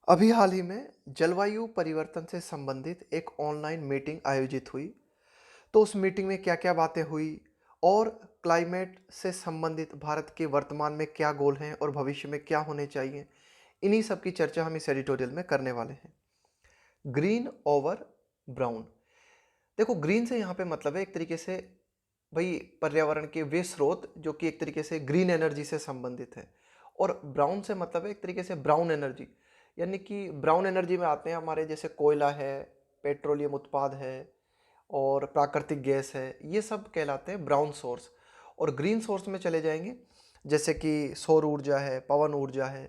अभी हाल ही में जलवायु परिवर्तन से संबंधित एक ऑनलाइन मीटिंग आयोजित हुई। तो उस मीटिंग में क्या-क्या बातें हुई और क्लाइमेट से संबंधित भारत के वर्तमान में क्या गोल हैं और भविष्य में क्या होने चाहिए, इन्हीं सब की चर्चा हम इस एडिटोरियल में करने वाले हैं। Green over brown. देखो, ग्रीन से यहाँ पे मतलब है एक तरीके से भई पर्यावरण के वे स्रोत जो कि एक तरीके से ग्रीन एनर्जी से संबंधित है, और ब्राउन से मतलब है एक तरीके से ब्राउन एनर्जी, यानी कि ब्राउन एनर्जी में आते हैं हमारे जैसे कोयला है, पेट्रोलियम उत्पाद है और प्राकृतिक गैस है, ये सब कहलाते हैं ब्राउन सोर्स। और ग्रीन सोर्स में चले जाएंगे जैसे कि सौर ऊर्जा है, पवन ऊर्जा है।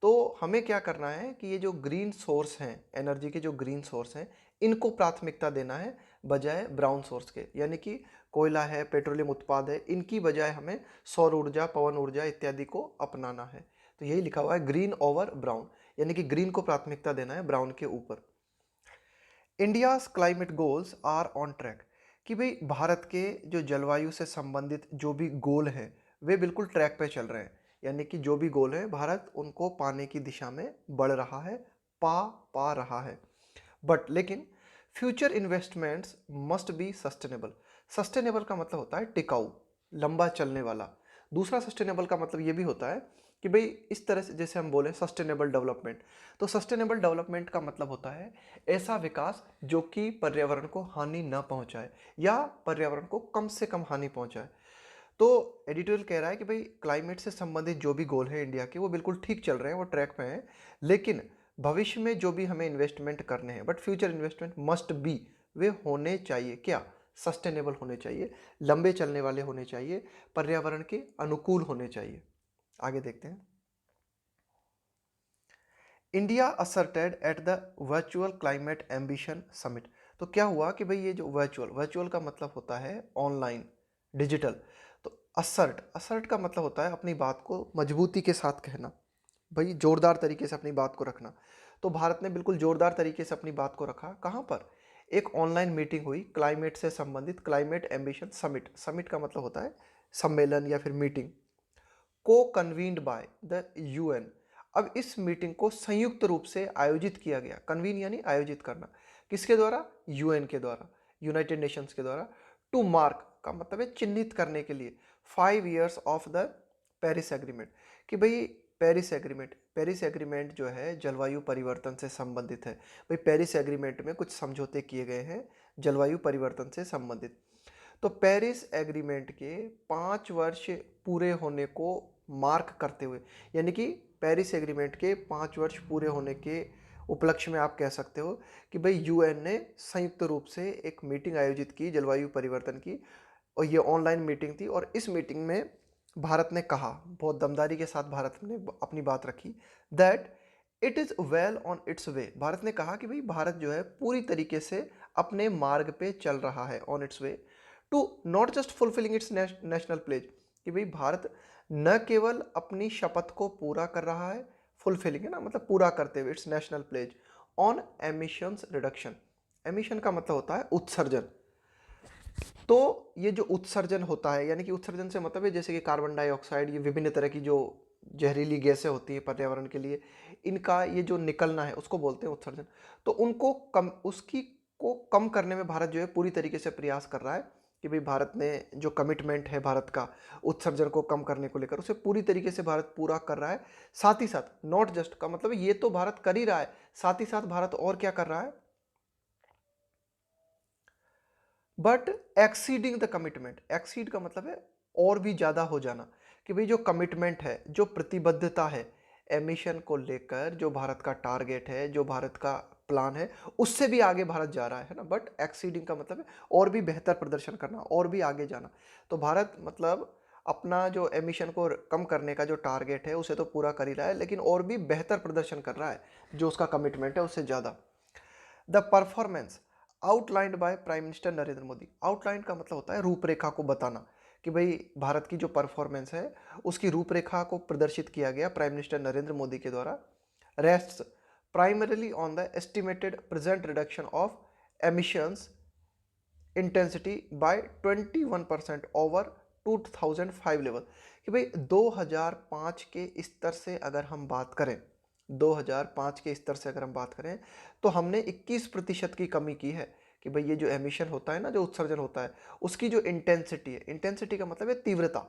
तो हमें क्या करना है कि ये जो ग्रीन सोर्स हैं, एनर्जी के जो ग्रीन सोर्स हैं, इनको प्राथमिकता देना है बजाय ब्राउन सोर्स के, यानी कि कोयला है, पेट्रोलियम उत्पाद है, इनकी बजाय हमें सौर ऊर्जा, पवन ऊर्जा इत्यादि को अपनाना है। तो यही लिखा हुआ है ग्रीन ओवर ब्राउन, यानी कि ग्रीन को प्राथमिकता देना है ब्राउन के ऊपर। India's climate goals are on track, कि भाई भारत के जो जलवायु से संबंधित जो भी गोल हैं वे बिल्कुल ट्रैक पे चल रहे हैं, यानी कि जो भी गोल है भारत उनको पाने की दिशा में बढ़ रहा है, पा पा रहा है। बट लेकिन future investments must be sustainable. Sustainable का मतलब होता है टिकाऊ, लंबा चलने वाला। दूसरा सस्टेनेबल का मतलब ये भी होता है कि भाई इस तरह से जैसे हम बोले सस्टेनेबल डेवलपमेंट, तो सस्टेनेबल डेवलपमेंट का मतलब होता है ऐसा विकास जो कि पर्यावरण को हानि न पहुंचाए या पर्यावरण को कम से कम हानि पहुंचाए। तो एडिटोरियल कह रहा है कि भाई क्लाइमेट से संबंधित जो भी गोल है इंडिया के वो बिल्कुल ठीक चल रहे हैं, वो ट्रैक पे हैं, लेकिन भविष्य में जो भी हमें इन्वेस्टमेंट करने हैं, but future investment must be, वे होने चाहिए क्या, सस्टेनेबल होने चाहिए, लंबे चलने वाले होने चाहिए, पर्यावरण के अनुकूल होने चाहिए। आगे देखते हैं। India asserted at the virtual climate ambition summit. तो क्या हुआ कि भाई ये जो वर्चुअल, वर्चुअल का मतलब होता है ऑनलाइन, डिजिटल। तो असर्ट, असर्ट का मतलब होता है अपनी बात को मजबूती के साथ कहना, भाई जोरदार तरीके से अपनी बात को रखना। तो भारत ने बिल्कुल जोरदार तरीके से अपनी बात को रखा। कहाँ पर? एक ऑनलाइन मीटिंग हुई क्लाइमेट से संबंधित, क्लाइमेट एम्बिशन समिट। समिट का मतलब होता है सम्मेलन या फिर मीटिंग, को कन्वीन्ड बाय द यूएन। अब इस मीटिंग को संयुक्त रूप से आयोजित किया गया। कन्वीन यानी आयोजित करना, किसके द्वारा? यूएन के द्वारा, यूनाइटेड नेशंस के द्वारा। टू मार्क का मतलब है चिन्हित करने के लिए 5 years of the Paris agreement, कि भाई पेरिस एग्रीमेंट, पेरिस एग्रीमेंट जो है जलवायु परिवर्तन से संबंधित है। भाई पेरिस एग्रीमेंट में कुछ समझौते किए गए हैं जलवायु परिवर्तन से संबंधित। तो पेरिस एग्रीमेंट के 5 वर्ष पूरे होने को मार्क करते हुए, यानी कि पेरिस एग्रीमेंट के 5 वर्ष पूरे होने के उपलक्ष्य में आप कह सकते हो कि भाई यूएन ने संयुक्त रूप से एक मीटिंग आयोजित की जलवायु परिवर्तन की, और ये ऑनलाइन मीटिंग थी। और इस मीटिंग में भारत ने कहा, बहुत दमदारी के साथ भारत ने अपनी बात रखी, that it is well on its way. Bharat ने कहा कि भाई भारत जो है पूरी तरीके से अपने मार्ग पे चल रहा है, on its way to not just fulfilling its national pledge, कि भाई भारत न केवल अपनी शपथ को पूरा कर रहा है, फुलफिलिंग है ना, मतलब पूरा करते हुए, its national pledge on emissions reduction. Emission का मतलब होता है उत्सर्जन। तो ये जो उत्सर्जन होता है, यानी कि उत्सर्जन से मतलब है जैसे कि कार्बन डाइऑक्साइड, ये विभिन्न तरह की जो जहरीली गैसें होती हैं पर्यावरण के लिए, इनका ये जो निकलना है उसको बोलते हैं उत्सर्जन। तो उनको कम, उसकी को कम करने में भारत जो है पूरी तरीके से प्रयास कर रहा है कि भाई भारत ने जो कमिटमेंट है भारत का उत्सर्जन को कम करने को लेकर, उसे पूरी तरीके से भारत पूरा कर रहा है। साथ ही साथ नॉट जस्ट का मतलब ये तो भारत कर ही रहा है, साथ ही साथ भारत और क्या कर रहा है, but exceeding the commitment. Exceed का मतलब है और भी ज़्यादा हो जाना, कि भाई जो कमिटमेंट है, जो प्रतिबद्धता है एमिशन को लेकर, जो भारत का टारगेट है, जो भारत का प्लान है, उससे भी आगे भारत जा रहा है ना। बट एक्सीडिंग का मतलब है और भी बेहतर प्रदर्शन करना, और भी आगे जाना। तो भारत मतलब अपना जो एमिशन को कम करने का जो टारगेट है उसे तो पूरा कर ही रहा है, लेकिन और भी बेहतर प्रदर्शन कर रहा है, जो उसका कमिटमेंट है उससे ज़्यादा। The performance outlined by prime minister Narendra Modi. Outline का मतलब होता है रूपरेखा को बताना, कि भाई भारत की जो परफॉर्मेंस है उसकी रूपरेखा को प्रदर्शित किया गया प्राइम मिनिस्टर नरेंद्र मोदी के द्वारा। Rests primarily on the estimated present reduction of emissions intensity by 21% over 2005 level, कि भाई 2005 के स्तर से अगर हम बात करें 2005 के स्तर से अगर हम बात करें तो हमने 21% की कमी की है कि भाई ये जो एमिशन होता है ना, जो उत्सर्जन होता है, उसकी जो इंटेंसिटी है, इंटेंसिटी का मतलब है तीव्रता,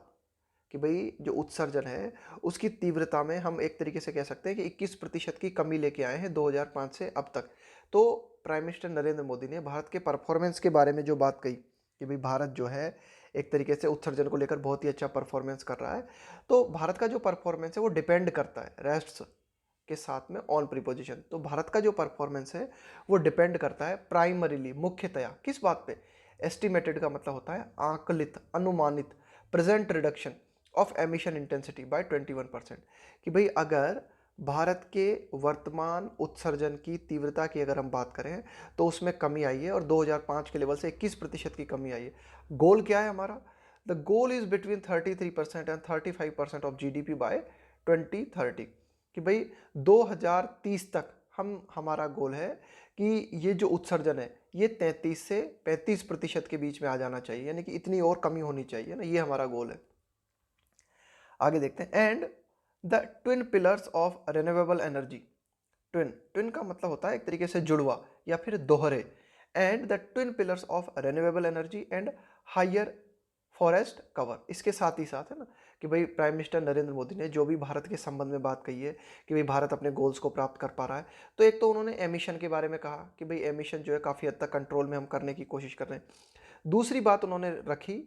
कि भाई जो उत्सर्जन है उसकी तीव्रता में हम एक तरीके से कह सकते हैं कि 21% की कमी लेके आए हैं 2005 से अब तक। तो प्राइम मिनिस्टर नरेंद्र मोदी ने भारत के परफॉर्मेंस के बारे में जो बात कही कि भाई भारत जो है एक तरीके से उत्सर्जन को लेकर बहुत ही अच्छा परफॉर्मेंस कर रहा है। तो भारत का जो परफॉर्मेंस है वो डिपेंड करता है रेस्ट्स के साथ में ऑन प्रीपोजिशन। तो भारत का जो परफॉर्मेंस है वो डिपेंड करता है प्राइमरीली, मुख्यतया किस बात पे? एस्टिमेटेड का मतलब होता है आकलित, अनुमानित, present reduction of emission intensity by 21%। कि भाई अगर भारत के वर्तमान उत्सर्जन की तीव्रता की अगर हम बात करें तो उसमें कमी आई है और 2005 के लेवल से 21% की कमी आई है। गोल क्या है हमारा? The goal is between 33% and 35% of GDP bye 2030। कि भाई 2030 तक हमारा गोल है कि ये जो उत्सर्जन है ये 33 से 35% के बीच में आ जाना चाहिए, यानी कि इतनी और कमी होनी चाहिए ना, ये हमारा गोल है। आगे देखते हैं। And the twin pillars of renewable energy. Twin, twin का मतलब होता है एक तरीके से जुड़वा या फिर दोहरे। And the twin pillars of renewable energy and higher forest cover. इसके साथ ही साथ है ना कि भाई प्राइम मिनिस्टर नरेंद्र मोदी ने जो भी भारत के संबंध में बात कही है कि भाई भारत अपने गोल्स को प्राप्त कर पा रहा है, तो एक तो उन्होंने एमिशन के बारे में कहा कि भाई एमिशन जो है काफ़ी हद तक कंट्रोल में हम करने की कोशिश कर रहे हैं। दूसरी बात उन्होंने रखी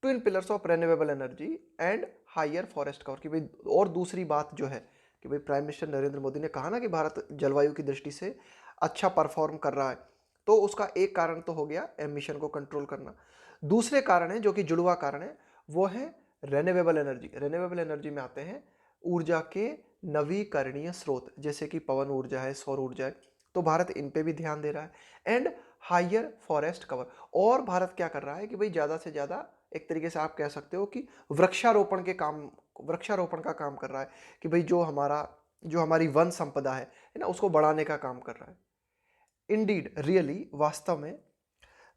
twin pillars of renewable energy and higher forest cover. कि भाई और दूसरी बात जो है कि भाई प्राइम मिनिस्टर नरेंद्र मोदी ने कहा ना कि भारत जलवायु की दृष्टि से अच्छा परफॉर्म कर रहा है, तो उसका एक कारण तो हो गया एमिशन को कंट्रोल करना। दूसरे कारण है जो कि जुड़वा कारण है, वो है रेन्यूएबल एनर्जी। रेन्यूएबल एनर्जी में आते हैं ऊर्जा के नवीकरणीय स्रोत, जैसे कि पवन ऊर्जा है, सौर ऊर्जा है, तो भारत इन पे भी ध्यान दे रहा है। एंड हायर फॉरेस्ट कवर, और भारत क्या कर रहा है कि भाई ज़्यादा से ज़्यादा एक तरीके से आप कह सकते हो कि वृक्षारोपण का काम कर रहा है कि भाई जो हमारी वन संपदा है ना, उसको बढ़ाने का काम कर रहा है। इंडीड, रियली, वास्तव में,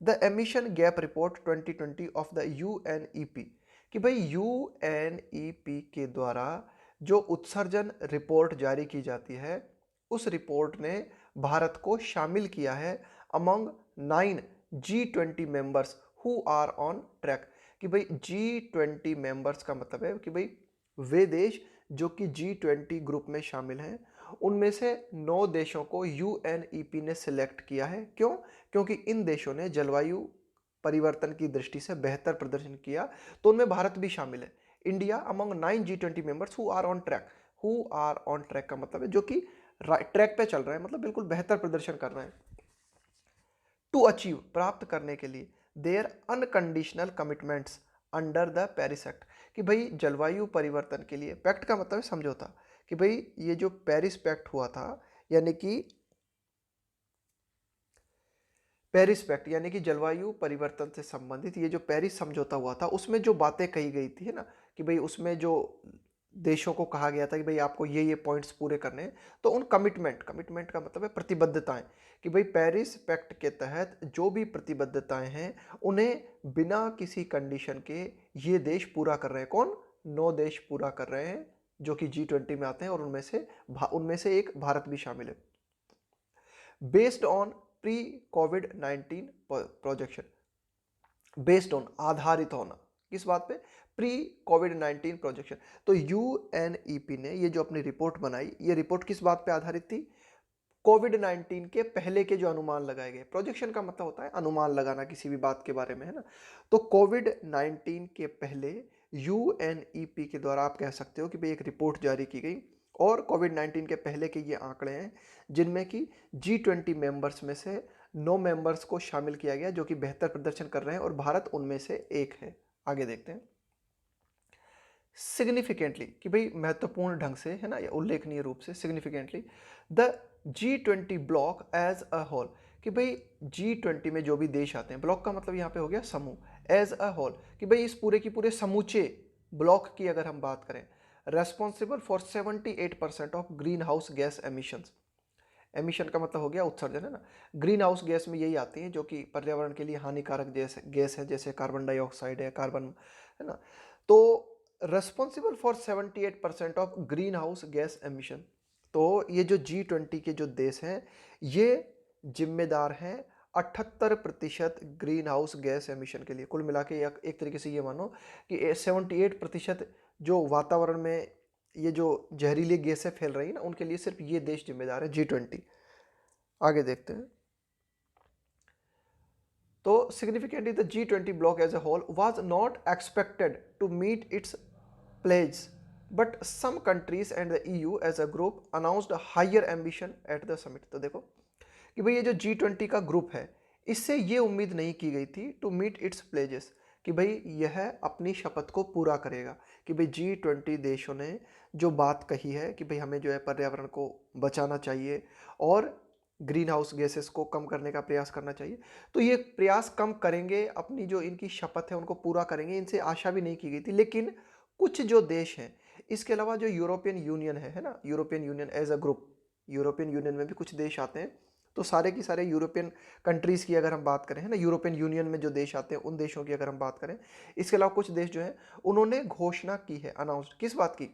the emission gap report 2020 of the UNEP. कि भाई यूएनईपी के द्वारा जो उत्सर्जन रिपोर्ट जारी की जाती है, उस रिपोर्ट ने भारत को शामिल किया है among 9 G20 members who are on track. कि भाई G20 मेंबर्स का मतलब है कि भाई वे देश जो कि G20 ग्रुप में शामिल हैं, उनमें से 9 देशों को यूएनईपी ने सिलेक्ट किया है। क्यों? क्योंकि इन देशों ने जलवायु परिवर्तन की दृष्टि से बेहतर प्रदर्शन किया, तो उनमें भारत भी शामिल है। India among 9 G20 members who are on track. Who are on track का मतलब है जो कि ट्रैक पे चल रहे हैं, मतलब बिल्कुल बेहतर प्रदर्शन कर रहे हैं। टू अचीव, प्राप्त करने के लिए, their unconditional commitments under the Paris act. कि भाई जलवायु परिवर्तन के लिए, पैक्ट का मतलब है समझौता, कि भाई ये जो पेरिस पैक्ट हुआ था, यानी कि पेरिस पैक्ट यानी कि जलवायु परिवर्तन से संबंधित ये जो पेरिस समझौता हुआ था, उसमें जो बातें कही गई थी है ना, कि भाई उसमें जो देशों को कहा गया था कि भाई आपको ये पॉइंट्स पूरे करने हैं, तो उन कमिटमेंट का मतलब है प्रतिबद्धताएं, कि भाई पेरिस पैक्ट के तहत जो भी प्रतिबद्धताएं हैं उन्हें बिना किसी कंडीशन के ये देश पूरा कर रहे हैं। कौन? 9 देश पूरा कर रहे हैं जो कि G20 में आते हैं, और उनमें से एक भारत भी शामिल है। Based on pre Covid 19 projection, based on, आधारित होना, किस बात पे? Pre Covid 19 projection. तो यूएनईपी ने ये जो अपनी रिपोर्ट बनाई, ये रिपोर्ट किस बात पे आधारित थी? कोविड 19 के पहले के जो अनुमान लगाए गए। प्रोजेक्शन का मतलब होता है अनुमान लगाना किसी भी बात के बारे में, है ना। तो कोविड 19 के पहले यूएनईपी के द्वारा आप कह सकते हो कि भाई एक रिपोर्ट जारी की गई, और कोविड 19 के पहले के ये आंकड़े हैं, जिनमें कि G20 मेंबर्स में से 9 मेंबर्स को शामिल किया गया जो कि बेहतर प्रदर्शन कर रहे हैं, और भारत उनमें से एक है। आगे देखते हैं। सिग्निफिकेंटली, कि भाई महत्वपूर्ण ढंग से, है ना, या उल्लेखनीय रूप से, significantly, the G20 bloc as a whole. कि भाई G20 में जो भी देश आते हैं, ब्लॉक का मतलब यहाँ पे हो गया समूह, एज अ होल, कि भाई इस पूरे की पूरे समूचे ब्लॉक की अगर हम बात करें, responsible for 78% of green house gas emissions. Emission का मतलब हो गया उत्सर्जन, है ना। ग्रीन हाउस गैस में यही आती हैं जो कि पर्यावरण के लिए हानिकारक गैस है, जैसे कार्बन डाइऑक्साइड है, कार्बन, है ना। तो responsible for 78% of green house gas emission. तो ये जो G20 के जो देश हैं, ये जिम्मेदार हैं 78% ग्रीन हाउस गैस एमिशन के लिए। कुल मिला के एक तरीके से ये मानो कि 78% जो वातावरण में ये जो जहरीली गैसें फैल रही हैं ना, उनके लिए सिर्फ ये देश जिम्मेदार है, G20। आगे देखते हैं। तो significantly the G20 bloc as a whole was not expected to meet its pledge, but some countries and the EU as a group announced a higher ambition at the summit। तो देखो कि भाई ये जो G20 का group है, इससे ये उम्मीद नहीं की गई थी टू मीट इट्स प्लेजेस, कि भाई यह अपनी शपथ को पूरा करेगा, कि भाई G20 देशों ने जो बात कही है कि भाई हमें जो है पर्यावरण को बचाना चाहिए और ग्रीन हाउस गैसेस को कम करने का प्रयास करना चाहिए, तो ये प्रयास कम करेंगे, अपनी जो इनकी शपथ है उनको पूरा करेंगे, इनसे आशा भी नहीं की गई थी। लेकिन कुछ जो देश हैं, इसके अलावा जो यूरोपियन यूनियन है ना, European union as a group, European union में भी कुछ देश आते हैं, तो सारे की सारे यूरोपियन कंट्रीज़ की अगर हम बात करें, है ना, यूरोपियन यूनियन में जो देश आते हैं उन देशों की अगर हम बात करें, इसके अलावा कुछ देश जो हैं उन्होंने घोषणा की है, अनाउंस्ड, किस बात की,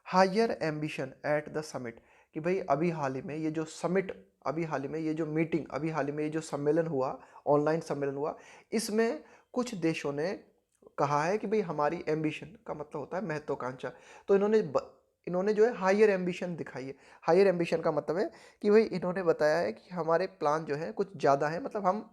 higher ambition at the summit, कि भाई अभी हाल ही में ये जो समिट, अभी हाल ही में ये जो मीटिंग, अभी हाल ही में ये जो सम्मेलन हुआ, ऑनलाइन सम्मेलन हुआ, इसमें कुछ देशों ने कहा है कि भाई हमारी एम्बिशन का मतलब होता है महत्वाकांक्षा, तो इन्होंने जो है हायर एम्बिशन दिखाई है। हायर एम्बिशन का मतलब है कि भाई इन्होंने बताया है कि हमारे प्लान जो है कुछ ज़्यादा है, मतलब हम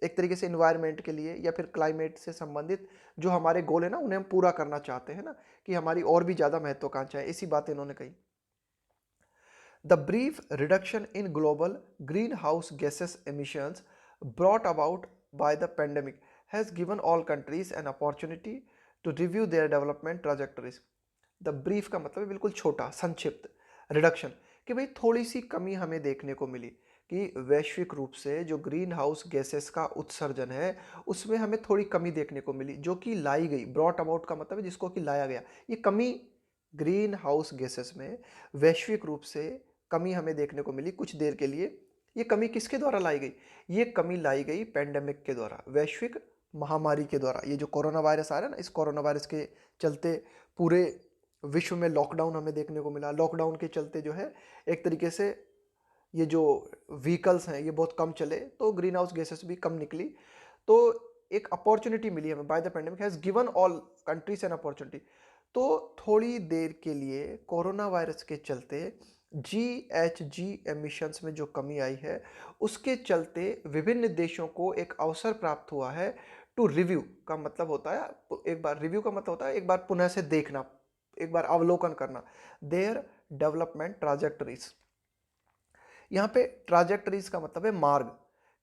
एक तरीके से इन्वायरमेंट के लिए या फिर क्लाइमेट से संबंधित जो हमारे गोल है ना, उन्हें हम पूरा करना चाहते हैं ना, कि हमारी और भी ज़्यादा महत्वाकांक्षा है, इसी बात इन्होंने कही। The brief reduction in global greenhouse gases emissions brought about by the pandemic has given all countries an opportunity to review their development trajectories. The brief का मतलब है बिल्कुल छोटा, संक्षिप्त, रिडक्शन, कि भाई थोड़ी सी कमी हमें देखने को मिली कि वैश्विक रूप से जो ग्रीन हाउस गैसेस का उत्सर्जन है उसमें हमें थोड़ी कमी देखने को मिली, जो कि लाई गई, ब्रॉट अबाउट का मतलब है जिसको कि लाया गया। ये कमी ग्रीन हाउस गैसेस में वैश्विक रूप से कमी हमें देखने को मिली कुछ देर के लिए। ये कमी किसके द्वारा लाई गई? ये कमी लाई गई पेंडेमिक के द्वारा, वैश्विक महामारी के द्वारा। ये जो कोरोना वायरस आ रहा है ना, इस कोरोना वायरस के चलते पूरे विश्व में लॉकडाउन हमें देखने को मिला। लॉकडाउन के चलते जो है एक तरीके से ये जो व्हीकल्स हैं ये बहुत कम चले, तो ग्रीन हाउस गैसेस भी कम निकली। तो एक अपॉर्चुनिटी मिली हमें, bye the pandemic has given all countries an opportunity. तो थोड़ी देर के लिए कोरोना वायरस के चलते GHG एमिशंस में जो कमी आई है उसके चलते विभिन्न देशों को एक अवसर प्राप्त हुआ है टू रिव्यू, का मतलब होता है एक बार, रिव्यू का मतलब होता है एक बार पुनः से देखना, एक बार अवलोकन करना, देयर डेवलपमेंट ट्राजेक्टरीज। यहाँ पे ट्राजेक्टरीज का मतलब है मार्ग,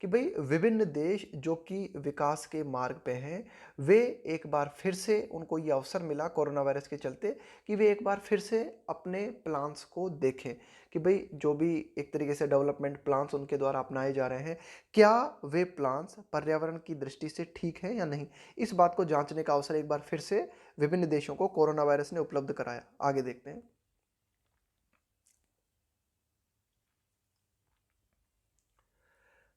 कि भाई विभिन्न देश जो कि विकास के मार्ग पे हैं, वे एक बार फिर से उनको ये अवसर मिला कोरोना वायरस के चलते कि वे एक बार फिर से अपने प्लान्स को देखें, कि भाई जो भी एक तरीके से डेवलपमेंट प्लान्स उनके द्वारा अपनाए जा रहे हैं, क्या वे प्लान्स पर्यावरण की दृष्टि से ठीक है या नहीं। इस बात को जांचने का अवसर एक बार फिर से विभिन्न देशों को कोरोना वायरस ने उपलब्ध कराया। आगे देखते हैं।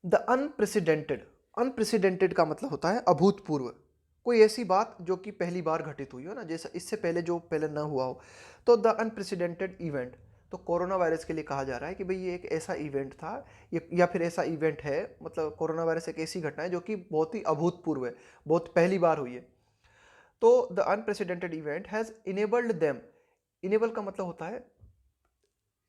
द अनप्रेसिडेंटेड, अनप्रेसिडेंटेड का मतलब होता है अभूतपूर्व, कोई ऐसी बात जो कि पहली बार घटित हुई हो ना, जैसे इससे पहले जो पहले ना हुआ हो, तो द अनप्रेसिडेंटेड इवेंट। तो कोरोना वायरस के लिए कहा जा रहा है कि भाई ये एक ऐसा इवेंट था, ये या फिर ऐसा इवेंट है, मतलब कोरोना वायरस एक ऐसी घटना है जो कि बहुत ही अभूतपूर्व है, बहुत पहली बार हुई है। तो the unprecedented event has enabled them, enable का मतलब होता है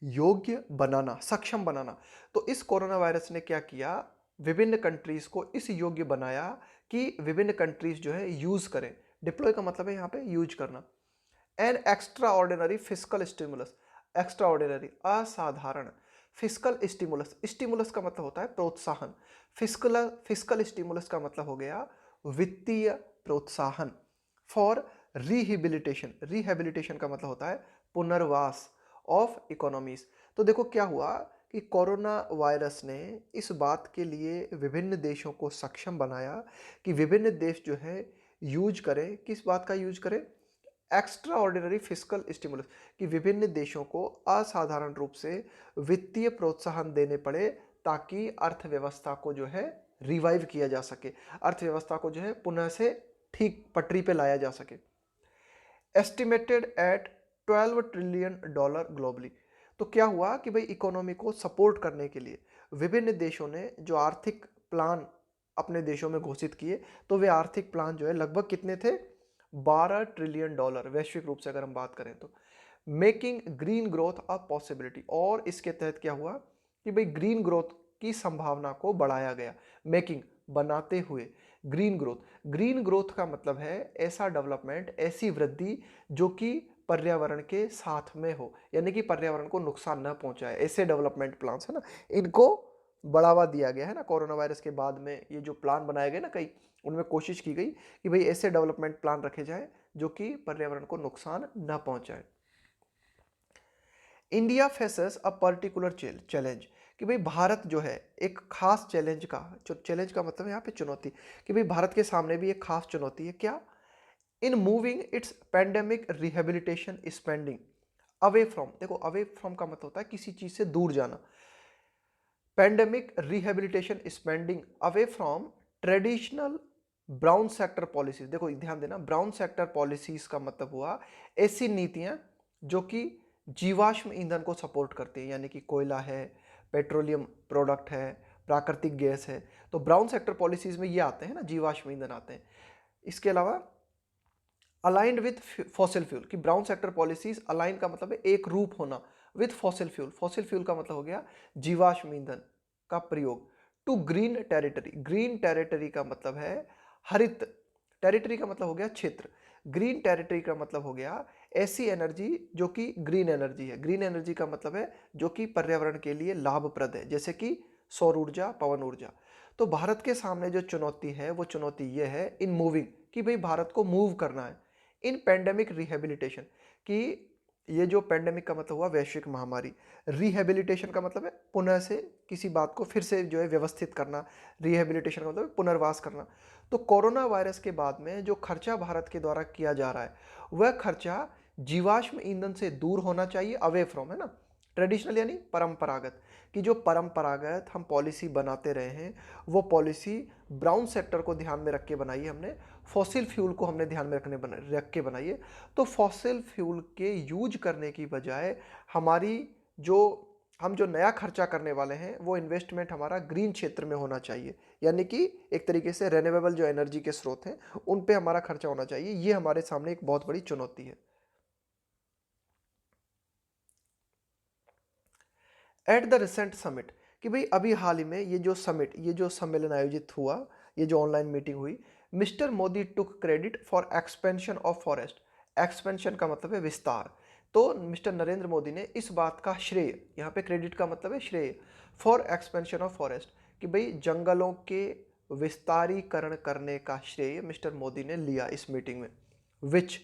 योग्य बनाना, सक्षम बनाना। तो इस कोरोना वायरस ने क्या किया, विभिन्न कंट्रीज को इस योग्य बनाया कि विभिन्न कंट्रीज जो है यूज करें। डिप्लॉय का मतलब है यहाँ पे यूज करना। An extra ordinary physical stimulus, extra ordinary असाधारण, फिजिकल स्टिमुलस, स्टिमुलस का मतलब होता है प्रोत्साहन, फिजिकल फिजिकल स्टिमुलस का मतलब हो गया वित्तीय प्रोत्साहन। फॉर रिहेबिलिटेशन, रिहेबिलिटेशन का मतलब होता है पुनर्वास ऑफ इकोनॉमीज। तो देखो क्या हुआ कि कोरोना वायरस ने इस बात के लिए विभिन्न देशों को सक्षम बनाया कि विभिन्न देश जो है यूज करें, किस बात का यूज करें, एक्स्ट्रा ऑर्डिनरी फिजिकल स्टिमुलस, कि विभिन्न देशों को असाधारण रूप से वित्तीय प्रोत्साहन देने पड़े ताकि अर्थव्यवस्था को जो है रिवाइव किया जा सके, अर्थव्यवस्था को जो है पुनः से ठीक पटरी पे लाया जा सके। Estimated at $12 trillion globally. तो क्या हुआ कि भाई इकोनॉमी को सपोर्ट करने के लिए विभिन्न देशों ने जो आर्थिक प्लान अपने देशों में घोषित किए, तो वे आर्थिक प्लान जो है लगभग कितने थे, 12 ट्रिलियन डॉलर वैश्विक रूप से अगर हम बात करें तो। Making green growth a possibility, और इसके तहत क्या हुआ कि भाई ग्रीन ग्रोथ की संभावना को बढ़ाया गया। मेकिंग बनाते हुए, ग्रीन ग्रोथ का मतलब है ऐसा डेवलपमेंट, ऐसी वृद्धि जो कि पर्यावरण के साथ में हो, यानी कि पर्यावरण को नुकसान न पहुंचाए, ऐसे डेवलपमेंट प्लान्स है ना, इनको बढ़ावा दिया गया है ना। कोरोना वायरस के बाद में ये जो प्लान बनाए गए ना कई, उनमें कोशिश की गई कि भाई ऐसे डेवलपमेंट प्लान रखे जाए जो कि पर्यावरण को नुकसान न पहुंचाए। India faces a particular challenge, कि भाई भारत जो है एक खास चैलेंज का, चैलेंज का मतलब यहाँ पे चुनौती, कि भाई भारत के सामने भी एक खास चुनौती है। क्या? In moving it's pandemic rehabilitation spending away from, देखो अवे फ्रॉम का मतलब होता है किसी चीज से दूर जाना। Pandemic rehabilitation spending away from traditional brown sector policies, देखो ध्यान देना, ब्राउन सेक्टर पॉलिसीज का मतलब हुआ ऐसी नीतियां जो कि जीवाश्म ईंधन को सपोर्ट करती है, यानी कि कोयला है, पेट्रोलियम प्रोडक्ट है, प्राकृतिक गैस है। तो ब्राउन सेक्टर पॉलिसीज में ये आते हैं ना, जीवाश्म ईंधन आते हैं। इसके अलावा अलाइंड विथ फॉसिल फ्यूल, कि ब्राउन सेक्टर पॉलिसीज अलाइन का मतलब है एक रूप होना with fossil fuel, fossil fuel का मतलब हो गया जीवाश्म ईंधन का प्रयोग। To green territory, green territory का मतलब है हरित, टेरिटरी का मतलब हो गया क्षेत्र, ग्रीन टेरिटरी का मतलब हो गया ऐसी एनर्जी जो कि ग्रीन एनर्जी है। ग्रीन एनर्जी का मतलब है जो कि पर्यावरण के लिए लाभप्रद है, जैसे कि सौर ऊर्जा, पवन ऊर्जा। तो भारत के सामने जो चुनौती है वो चुनौती ये है इन मूविंग, कि भाई भारत को मूव करना है इन पेंडेमिक रिहेबिलिटेशन, कि ये जो पेंडेमिक का मतलब हुआ वैश्विक महामारी, रिहेबिलिटेशन का मतलब है पुनः से किसी बात को फिर से जो है व्यवस्थित करना, रिहेबिलिटेशन का मतलब है पुनर्वास करना। तो कोरोना वायरस के बाद में जो खर्चा भारत के द्वारा किया जा रहा है वह खर्चा जीवाश्म ईंधन से दूर होना चाहिए, अवे फ्रॉम, है ना, ट्रेडिशनल यानी परंपरागत, कि जो परंपरागत हम पॉलिसी बनाते रहे हैं वो पॉलिसी ब्राउन सेक्टर को ध्यान में रख के बनाई है हमने, फॉसिल फ्यूल को हमने ध्यान में रख के बनाई है। तो फॉसिल फ्यूल के यूज करने की बजाय हमारी जो हम जो नया खर्चा करने वाले हैं वो इन्वेस्टमेंट हमारा ग्रीन क्षेत्र में होना चाहिए, यानी कि एक तरीके से रेन्यूएबल जो एनर्जी के स्रोत हैं उन पे हमारा खर्चा होना चाहिए। ये हमारे सामने एक बहुत बड़ी चुनौती है। एट द रिसेंट समिट, कि भाई अभी हाल ही में ये जो समिट, ये जो सम्मेलन आयोजित हुआ, ये जो ऑनलाइन मीटिंग हुई, mister Modi took credit for expansion of forest, expansion का मतलब है विस्तार। तो मिस्टर नरेंद्र मोदी ने इस बात का श्रेय, यहाँ पे क्रेडिट का मतलब है श्रेय, फॉर एक्सपेंशन ऑफ फॉरेस्ट, कि भाई जंगलों के विस्तारीकरण करने का श्रेय मिस्टर मोदी ने लिया इस मीटिंग में। Which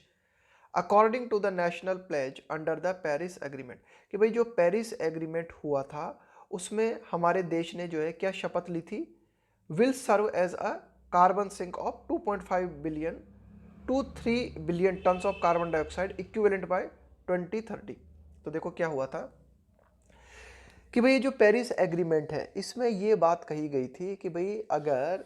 according to the national pledge under the Paris agreement, कि भाई जो पेरिस एग्रीमेंट हुआ था उसमें हमारे देश ने जो है क्या शपथ ली थी, will serve as a carbon sink of 2.5 billion to 3 billion tons of carbon dioxide equivalent by 2030। तो देखो क्या हुआ था कि भाई जो पेरिस एग्रीमेंट है इसमें ये बात कही गई थी कि भाई अगर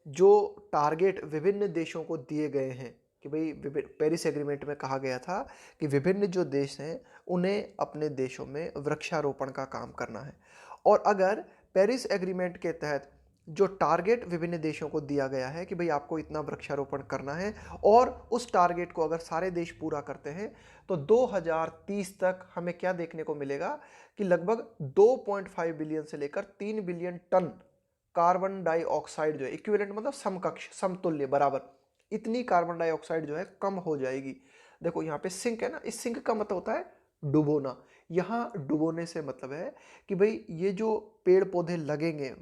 जो टारगेट विभिन्न देशों को दिए गए हैं, कि भाई पेरिस एग्रीमेंट में कहा गया था कि विभिन्न जो देश हैं उन्हें अपने देशों में वृक्षारोपण का काम करना है, और अगर पेरिस एग्रीमेंट के तहत जो टारगेट विभिन्न देशों को दिया गया है कि भाई आपको इतना वृक्षारोपण करना है, और उस टारगेट को अगर सारे देश पूरा करते हैं तो 2030 तक हमें क्या देखने को मिलेगा कि लगभग 2.5 बिलियन से लेकर 3 बिलियन टन कार्बन डाइऑक्साइड जो है, इक्विवेलेंट मतलब समकक्ष, समतुल्य, बराबर, इतनी कार्बन डाइऑक्साइड जो है कम हो जाएगी। देखो यहाँ पे सिंक है ना, इस सिंक का मतलब होता है डुबोना। यहाँ डुबोने से मतलब है कि भाई ये जो पेड़ पौधे लगेंगे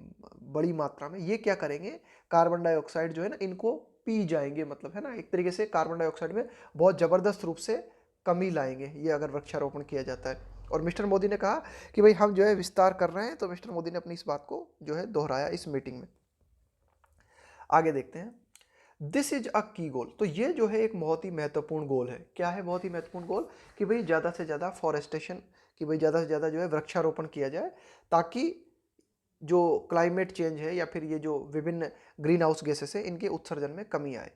बड़ी मात्रा में, ये क्या करेंगे, कार्बन डाइऑक्साइड जो है ना इनको पी जाएंगे, मतलब है ना, एक तरीके से कार्बन डाइऑक्साइड में बहुत जबरदस्त रूप से कमी लाएंगे ये अगर वृक्षारोपण किया जाता है। और मिस्टर मोदी ने कहा कि भाई हम जो है विस्तार कर रहे हैं, तो मिस्टर मोदी ने अपनी इस बात को जो है दोहराया इस मीटिंग में। आगे देखते हैं, दिस इज अ की गोल, तो ये जो है एक बहुत ही महत्वपूर्ण गोल है। क्या है बहुत ही महत्वपूर्ण गोल, कि भाई ज़्यादा से ज़्यादा फॉरेस्टेशन, कि भाई ज़्यादा से ज़्यादा जो है वृक्षारोपण किया जाए, ताकि जो क्लाइमेट चेंज है या फिर ये जो विभिन्न ग्रीन हाउस गैसेस है इनके उत्सर्जन में कमी आए।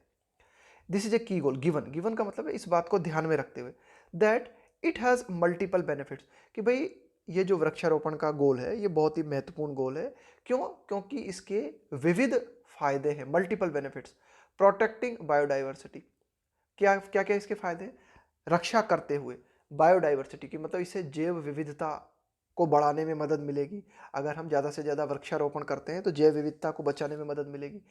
दिस इज ए की गोल गिवन, गिवन का मतलब है इस बात को ध्यान में रखते हुए, that it has multiple benefits, कि भाई ये जो वृक्षारोपण का गोल है ये बहुत ही महत्वपूर्ण गोल है। क्यों? क्योंकि इसके विविध फायदे हैं, मल्टीपल बेनिफिट्स। प्रोटेक्टिंग बायोडाइवर्सिटी, क्या क्या क्या इसके फायदे हैं? रक्षा करते हुए बायोडाइवर्सिटी की, मतलब इससे जैव विविधता को बढ़ाने में मदद मिलेगी। अगर हम ज़्यादा से ज़्यादा वृक्षारोपण करते हैं तो जैव विविधता को बचाने में मदद मिलेगी।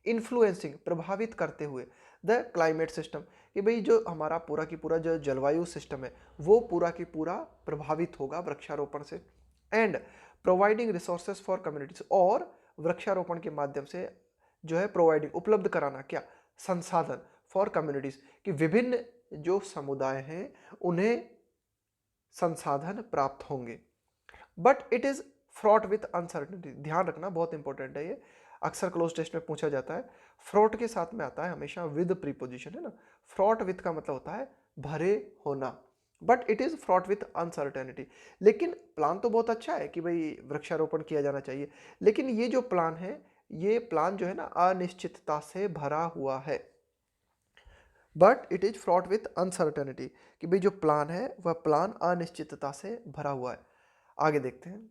इन्फ्लुएंसिंग, प्रभावित करते हुए द क्लाइमेट सिस्टम, कि भाई जो हमारा पूरा की पूरा जो जलवायु सिस्टम है वो पूरा की पूरा प्रभावित होगा वृक्षारोपण से। And providing resources for communities, और वृक्षारोपण के माध्यम से जो है प्रोवाइडिंग, उपलब्ध कराना, क्या? संसाधन फॉर कम्युनिटीज, कि विभिन्न जो समुदाय हैं उन्हें संसाधन प्राप्त होंगे। But it is fraught with uncertainty, ध्यान रखना बहुत इंपॉर्टेंट है ये, अक्सर क्लोज टेस्ट में पूछा जाता है। फ्रॉट के साथ में आता है हमेशा विद प्रीपोजिशन, है ना। फ्रॉट विथ का मतलब होता है भरे होना, but it is fraught with uncertainty. लेकिन प्लान तो बहुत अच्छा है कि भाई वृक्षारोपण किया जाना चाहिए, लेकिन ये जो प्लान है, ये प्लान जो है ना अनिश्चितता से भरा हुआ है। But it is fraught with uncertainty, कि भाई जो प्लान है वह प्लान अनिश्चितता से भरा हुआ है। आगे देखते हैं।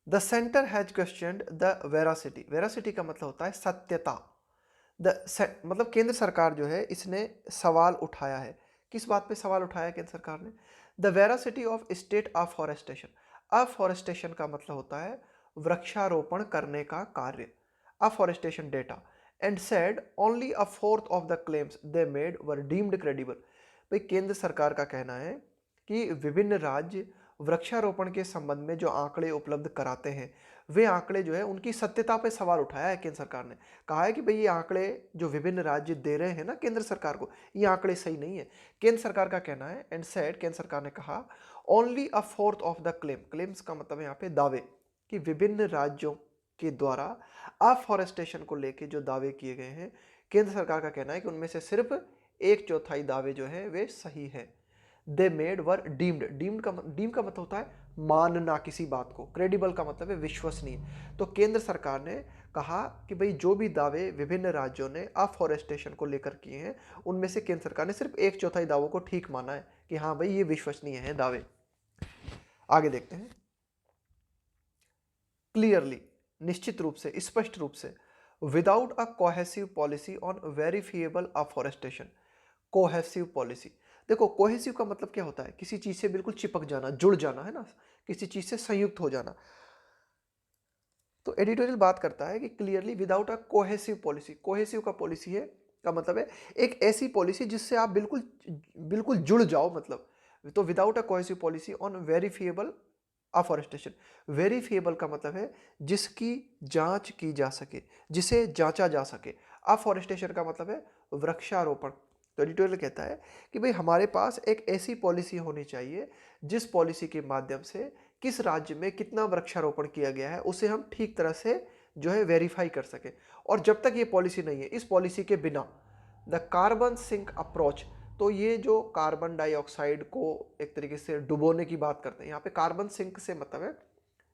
The centre has questioned the veracity, veracity का मतलब होता है सत्यता। मतलब केंद्र सरकार जो है इसने सवाल उठाया है। किस बात पे सवाल उठाया केंद्र सरकार ने? The veracity of state afforestation, afforestation का मतलब होता है वृक्षारोपण करने का कार्य, afforestation data. And said only a fourth of the claims they made were deemed credible. भाई केंद्र सरकार का कहना है कि विभिन्न राज्य वृक्षारोपण के संबंध में जो आंकड़े उपलब्ध कराते हैं, वे आंकड़े जो है उनकी सत्यता पे सवाल उठाया है केंद्र सरकार ने। कहा है कि भाई ये आंकड़े जो विभिन्न राज्य दे रहे हैं ना केंद्र सरकार को, ये आंकड़े सही नहीं है, केंद्र सरकार का कहना है। एंड सेड, केंद्र सरकार ने कहा, only a fourth of the claim, claims का मतलब है यहाँ पे दावे, कि विभिन्न राज्यों के द्वारा अफॉरेस्टेशन को लेके जो दावे किए गए हैं, केंद्र सरकार का कहना है कि उनमें से सिर्फ एक चौथाई दावे जो है वे सही है। They made were deemed, deem का मतलब होता है मानना किसी बात को, क्रेडिबल का मतलब है विश्वसनीय। तो केंद्र सरकार ने कहा कि भाई जो भी दावे विभिन्न राज्यों ने अफॉरेस्टेशन को लेकर किए हैं, उनमें से केंद्र सरकार ने सिर्फ एक चौथाई दावों को ठीक माना है कि हाँ भाई ये विश्वसनीय है दावे। आगे देखते हैं। क्लियरली, निश्चित रूप से, स्पष्ट रूप से, without a cohesive policy on verifiable afforestation, cohesive policy. देखो कोहेसिव का मतलब क्या होता है? किसी चीज से बिल्कुल चिपक जाना, जुड़ जाना, है ना, किसी चीज से संयुक्त हो जाना। तो एडिटोरियल बात करता है कि clearly without a cohesive policy, cohesive का पॉलिसी है का मतलब है एक ऐसी पॉलिसी जिससे आप बिल्कुल बिल्कुल जुड़ जाओ, मतलब। तो without a cohesive policy on verifiable afforestation, verifiable का मतलब है जिसकी जांच की जा सके, जिसे जांचा जा सके। अफॉरेस्टेशन का मतलब है वृक्षारोपण। तो एडिटोरियल कहता है कि भाई हमारे पास एक ऐसी पॉलिसी होनी चाहिए जिस पॉलिसी के माध्यम से किस राज्य में कितना वृक्षारोपण किया गया है उसे हम ठीक तरह से जो है वेरीफाई कर सके। और जब तक ये पॉलिसी नहीं है, इस पॉलिसी के बिना द कार्बन सिंक अप्रोच, तो ये जो कार्बन डाइऑक्साइड को एक तरीके से डुबोने की बात करते हैं, यहाँ पे कार्बन सिंक से मतलब है,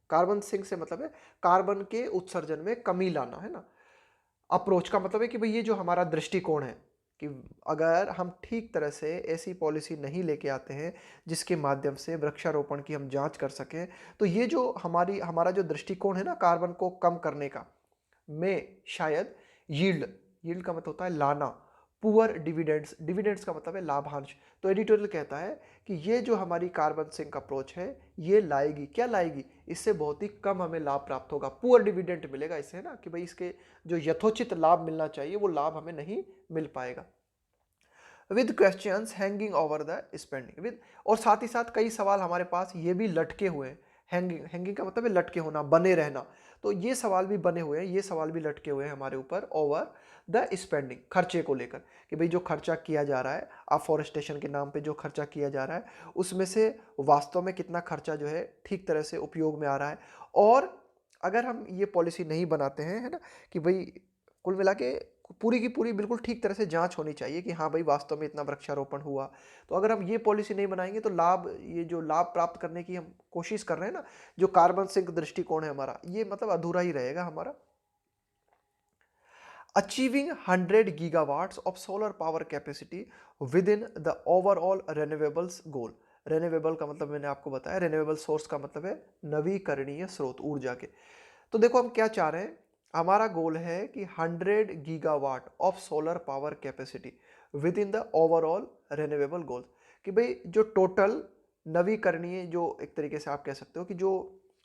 कार्बन सिंक से मतलब है कार्बन के उत्सर्जन में कमी लाना, है ना। अप्रोच का मतलब है कि भाई ये जो हमारा दृष्टिकोण है कि अगर हम ठीक तरह से ऐसी पॉलिसी नहीं लेके आते हैं जिसके माध्यम से वृक्षारोपण की हम जांच कर सकें, तो ये जो हमारा जो दृष्टिकोण है ना कार्बन को कम करने का, में शायद यील्ड, यील्ड का मतलब होता है लाना, पुअर डिविडेंड्स, डिविडेंड्स का मतलब है लाभांश। तो एडिटोरियल कहता है कि ये जो हमारी कार्बन सिंक अप्रोच है ये लाएगी, क्या लाएगी? इससे बहुत ही कम हमें लाभ प्राप्त होगा, पुअर डिविडेंड मिलेगा इससे, है ना, कि भाई इसके जो यथोचित लाभ मिलना चाहिए वो लाभ हमें नहीं मिल पाएगा। With questions hanging over the spending, with, और साथ ही साथ कई सवाल हमारे पास ये भी लटके हुए हैं। हैंगिंग, हैंगिंग का मतलब है लटके होना, बने रहना। तो ये सवाल भी बने हुए हैं, ये सवाल भी लटके हुए हैं हमारे ऊपर ओवर द स्पेंडिंग, खर्चे को लेकर, कि भाई जो खर्चा किया जा रहा है अफॉरेस्टेशन के नाम पे, जो खर्चा किया जा रहा है उसमें से वास्तव में कितना खर्चा जो है ठीक तरह से उपयोग में आ रहा है। और अगर हम ये पॉलिसी नहीं बनाते हैं, है ना, कि भाई कुल मिला के पूरी की पूरी बिल्कुल ठीक तरह से जांच होनी चाहिए कि हाँ भाई वास्तव में इतना वृक्षारोपण हुआ, तो अगर हम ये पॉलिसी नहीं बनाएंगे तो लाभ, ये जो लाभ प्राप्त करने की हम कोशिश कर रहे हैं ना, जो कार्बन सिंक दृष्टिकोण है हमारा, ये मतलब अधूरा ही रहेगा हमारा। Achieving 100 gigawatts of solar power capacity within the overall renewables goal. Renewable का मतलब मैंने आपको बताया, रेन्यूएबल सोर्स का मतलब है नवीकरणीय स्रोत ऊर्जा के। तो देखो हम क्या चाह रहे हैं, हमारा गोल है कि 100 gigawatt of solar power capacity within the overall renewable goal, कि भाई जो टोटल नवीकरणीय, जो एक तरीके से आप कह सकते हो कि जो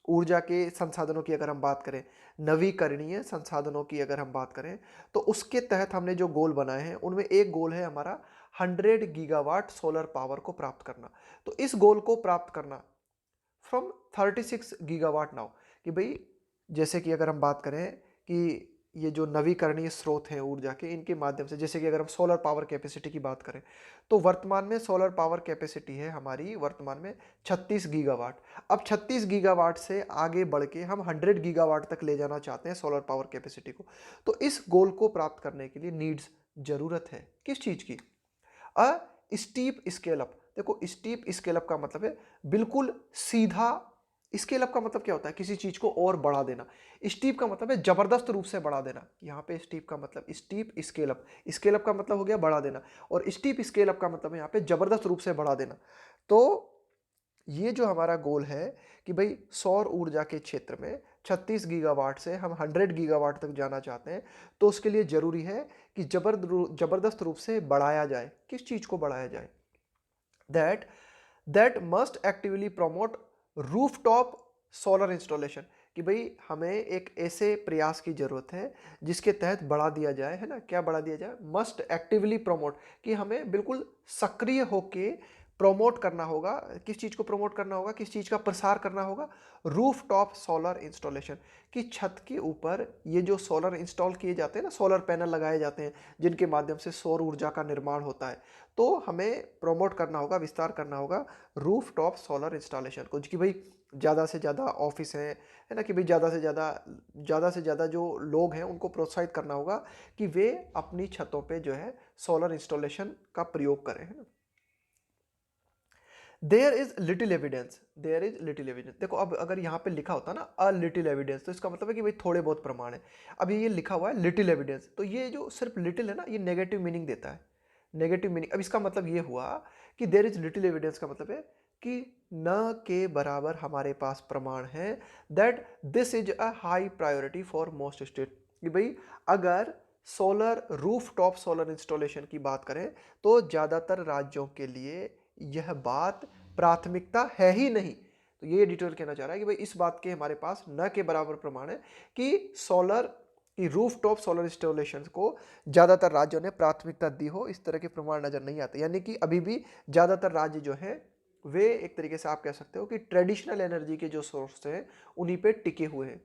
ऊर्जा के संसाधनों की अगर हम बात करें, नवीकरणीय संसाधनों की अगर हम बात करें, तो उसके तहत हमने जो गोल बनाए हैं उनमें एक गोल है हमारा 100 गीगावाट सोलर पावर को प्राप्त करना। तो इस गोल को प्राप्त करना फ्रॉम 36 गीगावाट नाउ, कि भाई जैसे कि अगर हम बात करें कि ये जो नवीकरणीय स्रोत हैं ऊर्जा के, इनके माध्यम से, जैसे कि अगर हम सोलर पावर कैपेसिटी की बात करें, तो वर्तमान में सोलर पावर कैपेसिटी है हमारी वर्तमान में 36 गीगावाट। अब 36 गीगावाट से आगे बढ़ के हम 100 गीगावाट तक ले जाना चाहते हैं सोलर पावर कैपेसिटी को। तो इस गोल को प्राप्त करने के लिए नीड्स, जरूरत है किस चीज़ की? अ स्टीप स्केल अप। देखो स्टीप स्केल अप का मतलब है बिल्कुल सीधा। स्केल अप का मतलब क्या होता है? किसी चीज को और बढ़ा देना। स्टीप का मतलब है जबरदस्त रूप से बढ़ा देना। यहाँ पे स्टीप का मतलब steep scale up, scale up का मतलब हो गया बढ़ा देना, और स्टीप स्केल अप का मतलब है यहाँ पे जबरदस्त रूप से बढ़ा देना। तो ये जो हमारा गोल है कि भाई सौर ऊर्जा के क्षेत्र में 36 गीगावाट से हम 100 गीगावाट तक जाना चाहते हैं, तो उसके लिए जरूरी है कि जबरदस्त रूप से बढ़ाया जाए। किस चीज को बढ़ाया जाए? That that must actively promote rooftop solar installation, कि भाई हमें एक ऐसे प्रयास की जरूरत है जिसके तहत बढ़ा दिया जाए, है ना? क्या बढ़ा दिया जाए? मस्ट एक्टिवली प्रमोट, कि हमें बिल्कुल सक्रिय होके प्रमोट करना होगा। किस चीज को प्रमोट करना होगा, किस चीज का प्रसार करना होगा? रूफ टॉप सोलर इंस्टॉलेशन, कि छत के ऊपर ये जो सोलर इंस्टॉल किए जाते हैं ना, सोलर पैनल लगाए जाते हैं जिनके माध्यम से सौर ऊर्जा का निर्माण होता है, तो हमें प्रमोट करना होगा, विस्तार करना होगा रूफ टॉप सोलर इंस्टॉलेशन को, कि भाई ज़्यादा से ज़्यादा ऑफिस हैं, है ना, कि भाई ज़्यादा से ज़्यादा जो लोग हैं उनको प्रोत्साहित करना होगा कि वे अपनी छतों पे जो है सोलर इंस्टॉलेशन का प्रयोग करें, है ना। There is little evidence, there is little evidence. देखो अब अगर यहाँ पे लिखा होता ना अ लिटिल एविडेंस, तो इसका मतलब है कि भाई थोड़े बहुत प्रमाण है। अब ये लिखा हुआ है लिटिल एविडेंस, तो ये जो सिर्फ लिटिल है ना, ये नेगेटिव मीनिंग देता है, नेगेटिव मीनिंग। अब इसका मतलब ये हुआ कि देयर इज लिटिल एविडेंस का मतलब है कि न के बराबर हमारे पास प्रमाण है that this is a high priority for most state, कि भाई अगर solar roof top solar installation की बात करें तो ज़्यादातर राज्यों के लिए यह बात प्राथमिकता है ही नहीं। तो ये डिटेल कहना चाह रहा है कि भाई इस बात के हमारे पास न के बराबर प्रमाण है कि सोलर की रूफ टॉप सोलर इंस्टॉलेशन को ज़्यादातर राज्यों ने प्राथमिकता दी हो, इस तरह के प्रमाण नजर नहीं आते। यानी कि अभी भी ज़्यादातर राज्य जो है वे एक तरीके से आप कह सकते हो कि ट्रेडिशनल एनर्जी के जो सोर्स हैं उन्हीं पे टिके हुए हैं।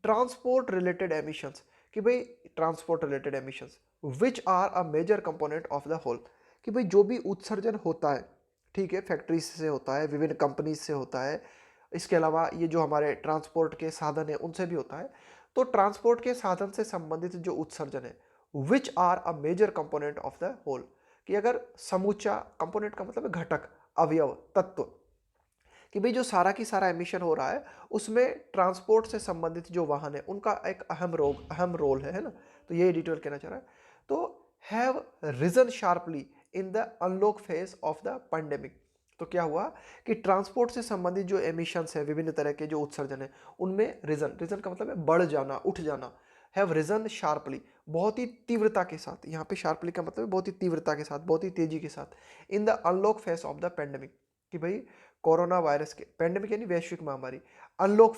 ट्रांसपोर्ट रिलेटेड एमिशंस, कि भाई transport related emissions which are a major component of the whole, कि भाई जो भी उत्सर्जन होता है, ठीक है, फैक्ट्रीज से होता है, विभिन्न कंपनीज से होता है, इसके अलावा ये जो हमारे ट्रांसपोर्ट के साधन है उनसे भी होता है। तो ट्रांसपोर्ट के साधन से संबंधित जो उत्सर्जन है which are a major component of the whole, कि अगर समूचा, कंपोनेंट का मतलब है घटक, अवयव, तत्व, कि भाई जो सारा की सारा एमिशन हो रहा है उसमें ट्रांसपोर्ट से संबंधित जो वाहन है उनका एक अहम रोल है ना। तो ये डिटेल कहना चाह रहा है। तो have risen sharply in the unlock phase of the pandemic, तो क्या हुआ कि ट्रांसपोर्ट से संबंधित जो एमिशंस है, विभिन्न तरह के जो उत्सर्जन है, उनमें रिजन का मतलब है बढ़ जाना, उठ जाना। हैव रिजन शार्पली, बहुत ही तीव्रता के साथ, यहाँ पे शार्पली का मतलब है बहुत ही तीव्रता के साथ, बहुत ही तेजी के साथ, इन the unlock phase of the pandemic, कि भाई कोरोना वायरस के, पैंडेमिक यानी वैश्विक महामारी, अनलॉक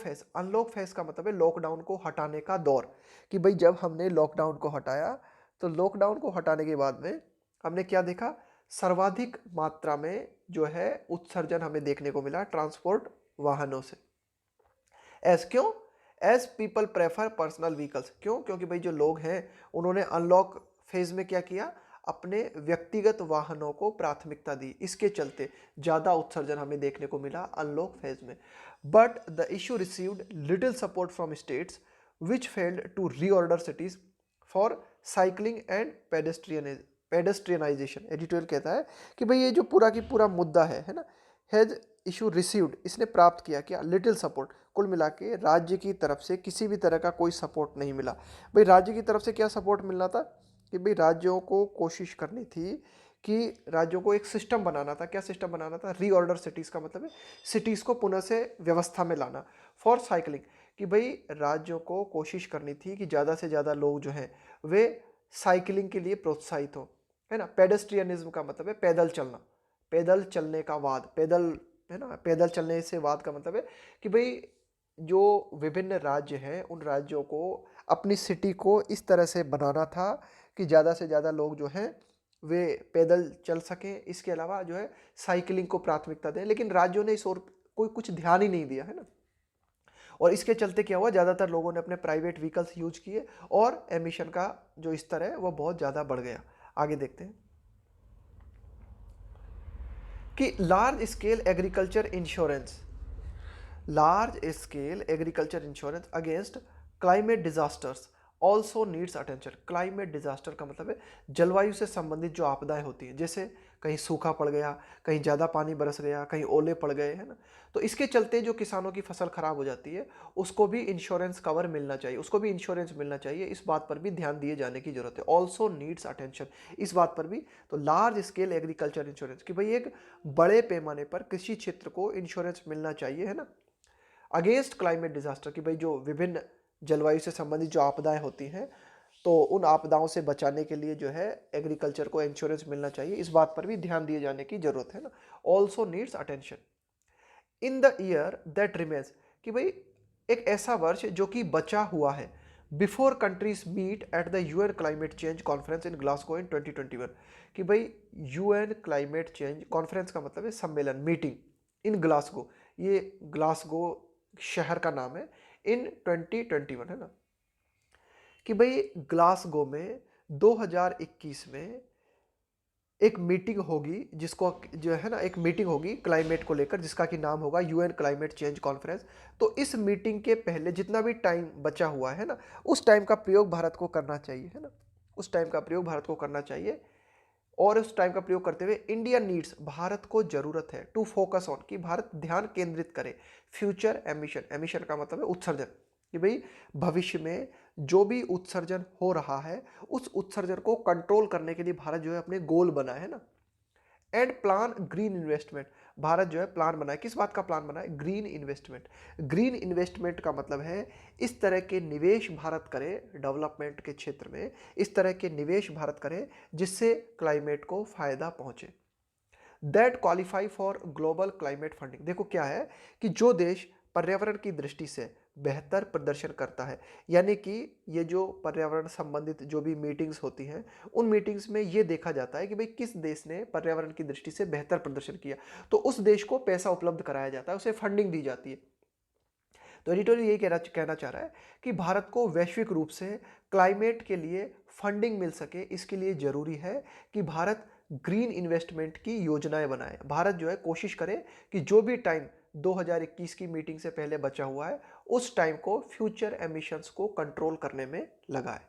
फेज का मतलब है लॉकडाउन को हटाने का दौर, कि भाई जब हमने लॉकडाउन को हटाया तो लॉकडाउन को हटाने के बाद में हमने क्या देखा? सर्वाधिक मात्रा में जो है उत्सर्जन हमें देखने को मिला ट्रांसपोर्ट वाहनों से। एज क्यों? As people prefer personal vehicles, क्यों? क्योंकि भाई जो लोग हैं उन्होंने अनलॉक फेज में क्या किया? अपने व्यक्तिगत वाहनों को प्राथमिकता दी, इसके चलते ज्यादा उत्सर्जन हमें देखने को मिला अनलॉक फेज में। But the issue received little support from states which failed to reorder cities for cycling and pedestrianisation. Editorial कहता है कि भाई ये जो पूरा की पूरा मुद्दा है ना, हैज इशू रिसीव्ड, इसने प्राप्त किया क्या, लिटिल सपोर्ट। कुल मिला के राज्य की तरफ से किसी भी तरह का कोई सपोर्ट नहीं मिला। भाई राज्य की तरफ से क्या सपोर्ट मिलना था कि भाई राज्यों को कोशिश करनी थी कि राज्यों को एक सिस्टम बनाना था। क्या सिस्टम बनाना था, रीऑर्डर सिटीज़ का मतलब है सिटीज़ को पुनः से व्यवस्था में लाना। फॉर साइकिलिंग, कि भाई राज्यों को कोशिश करनी थी कि ज़्यादा से ज़्यादा लोग जो हैं वे साइकिलिंग के लिए प्रोत्साहित हो, है ना। पेडेस्ट्रियनिज्म का मतलब है पैदल चलना, पैदल चलने का वाद, पैदल, है ना, पैदल चलने से वाद का मतलब है कि भाई जो विभिन्न राज्य हैं उन राज्यों को अपनी सिटी को इस तरह से बनाना था कि ज़्यादा से ज़्यादा लोग जो हैं वे पैदल चल सकें। इसके अलावा जो है साइकिलिंग को प्राथमिकता दें, लेकिन राज्यों ने इस ओर कोई कुछ ध्यान ही नहीं दिया, है ना। और इसके चलते क्या हुआ, ज़्यादातर लोगों ने अपने प्राइवेट व्हीकल्स यूज किए और एमिशन का जो स्तर है वो बहुत ज़्यादा बढ़ गया। आगे देखते हैं कि large scale agriculture insurance, large scale agriculture insurance against climate disasters also needs attention. Climate disaster का मतलब है जलवायु से संबंधित जो आपदाएं होती हैं, जैसे कहीं सूखा पड़ गया, कहीं ज़्यादा पानी बरस गया, कहीं ओले पड़ गए, है ना। तो इसके चलते जो किसानों की फसल खराब हो जाती है उसको भी इंश्योरेंस कवर मिलना चाहिए, उसको भी इंश्योरेंस मिलना चाहिए। इस बात पर भी ध्यान दिए जाने की जरूरत है। ऑल्सो नीड्स अटेंशन, इस बात पर भी। तो लार्ज स्केल एग्रीकल्चर इंश्योरेंस कि भाई एक बड़े पैमाने पर कृषि क्षेत्र को इंश्योरेंस मिलना चाहिए, है ना। अगेंस्ट क्लाइमेट डिजास्टर कि भाई जो विभिन्न जलवायु से संबंधित जो आपदाएं होती हैं तो उन आपदाओं से बचाने के लिए जो है एग्रीकल्चर को इंश्योरेंस मिलना चाहिए। इस बात पर भी ध्यान दिए जाने की जरूरत है ना। Also needs attention in the year that remains कि भाई एक ऐसा वर्ष जो कि बचा हुआ है before countries meet at the UN climate change conference in Glasgow in 2021। कि भाई यूएन क्लाइमेट चेंज कॉन्फ्रेंस का मतलब है सम्मेलन, मीटिंग इन ग्लासगो, ये ग्लासगो शहर का नाम है, इन 2021, है ना। कि भाई ग्लासगो में 2021 में एक मीटिंग होगी जिसको जो है ना एक मीटिंग होगी क्लाइमेट को लेकर जिसका कि नाम होगा यूएन क्लाइमेट चेंज कॉन्फ्रेंस। तो इस मीटिंग के पहले जितना भी टाइम बचा हुआ है ना उस टाइम का प्रयोग भारत को करना चाहिए, है ना। उस टाइम का प्रयोग भारत को करना चाहिए। और उस टाइम का प्रयोग करते हुए इंडिया नीड्स, भारत को जरूरत है टू फोकस ऑन कि भारत ध्यान केंद्रित करे फ्यूचर एमिशन, एमिशन का मतलब है उत्सर्जन, कि भाई भविष्य में जो भी उत्सर्जन हो रहा है उस उत्सर्जन को कंट्रोल करने के लिए भारत जो है अपने गोल बनाए, है ना। And plan green investment, Bharat जो है प्लान बनाए, किस बात का प्लान बनाए, ग्रीन इन्वेस्टमेंट। ग्रीन इन्वेस्टमेंट का मतलब है इस तरह के निवेश भारत करे डेवलपमेंट के क्षेत्र में, इस तरह के निवेश भारत करे जिससे क्लाइमेट को फायदा पहुंचे। That qualify for global climate funding, देखो क्या है कि जो देश पर्यावरण की दृष्टि से बेहतर प्रदर्शन करता है, यानी कि ये जो पर्यावरण संबंधित जो भी मीटिंग्स होती हैं उन मीटिंग्स में ये देखा जाता है कि भाई किस देश ने पर्यावरण की दृष्टि से बेहतर प्रदर्शन किया, तो उस देश को पैसा उपलब्ध कराया जाता है, उसे फंडिंग दी जाती है। तो एडिटोरियल यही कहना चाह रहा है कि भारत को वैश्विक रूप से क्लाइमेट के लिए फंडिंग मिल सके, इसके लिए जरूरी है कि भारत ग्रीन इन्वेस्टमेंट की योजनाएं बनाए। भारत जो है कोशिश करे कि जो भी टाइम 2021 की मीटिंग से पहले बचा हुआ है उस टाइम को फ्यूचर एमिशंस को कंट्रोल करने में लगाए।